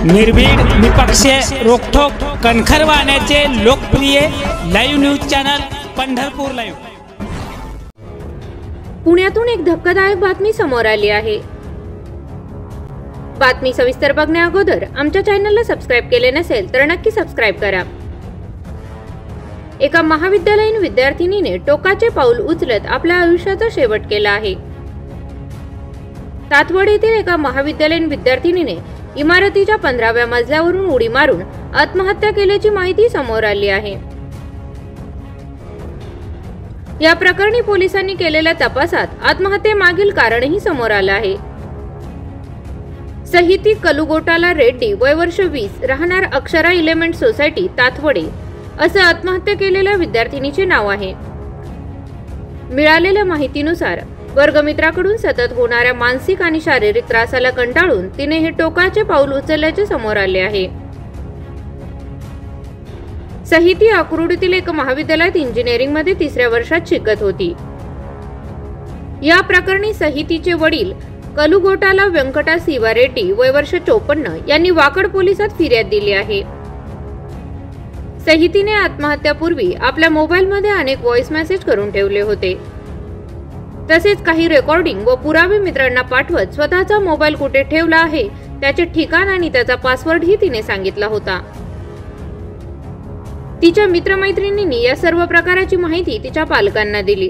निर्भीड, निपक्षीय, रोखोक, कणखर वाहनाचे लोकप्रिय live news channel Pandharpur live. पुण्यातून एक धक्कादायक बातमी समोर आली आहे। बातमी सविस्तर बघण्या अगोदर आमच्या चॅनलला सबस्क्राइब केले नसेल तर नक्की सबस्क्राइब करा। एका महाविद्यालयीन विद्यार्थिनीने टोकाचे पाऊल उचलत आपल्या आयुष्याचा शेवट केला आहे। तातवड येथील एका महाविद्यालयीन विद्यार्थिनीने इमारतीच्या 15व्या मजल्यावरून उडी मारून आत्महत्या केल्याची माहिती समोर आली आहे। या प्रकरणी पोलिसांनी केलेल्या तपासात आत्महत्येमागील कारणही समोर आलं आहे। सहिती कलुगोटाला रेड्डी, वय वर्ष 20, राहणार अक्षरा एलिमेंट सोसायटी, तातवडे असं आत्महत्या केलेल्या विद्यार्थिनीचे नाव आहे। मिळालेल्या माहितीनुसार वर्गमित्राकडून सतत होणाऱ्या मानसिक आणि शारीरिक त्रासाला कंटाळून तिने हे टोकाचे पाऊल उचलल्याचे समोर आले आहे। सहिती अक्रोडीतील एका महाविद्यालयात इंजिनिअरिंग मध्ये 3ऱ्या वर्षात शिकत होती। या प्रकरणी सहितीचे वडील कलुगोटाला व्यंकटा सिवा रेड्डी, वय वर्ष 54 यांनी वाकड पोलिसात फिर्याद दिली आहे। सहितीने आत्महत्यापूर्वी आपल्या मोबाईलमध्ये अनेक व्हॉइस मेसेज करून ठेवले होते। तसेच काही रेकॉर्डिंग व पुरावे मित्रांना पाठवत स्वतःचा मोबाईल कुठे ठेवला आहे त्याचे ठिकाण आणि त्याचा पासवर्डही तिने सांगितला होता। तिच्या मित्रमैत्रिणींनी या सर्व प्रकाराची माहिती तिच्या पालकांना दिली।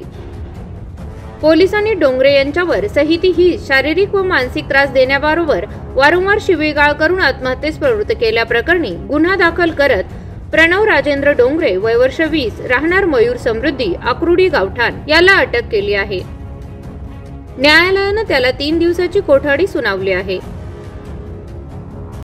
पोलिसांनी डोंगरे यांच्यावर सहिती ही शारीरिक व मानसिक त्रास देण्याबरोबर वारंवार शिवीगाळ करून आत्महत्येस प्रवृत्त केल्याप्रकरणी गुन्हा दाखल करत प्रणव राजेंद्र डोंगरे, वय वर्ष 20, राहणार मयूर समृद्धी, अक्रोडी गावठाण याला अटक केली आहे। न्यायालयाने त्याला 3 दिवसाची कोठडी सुनावली आहे।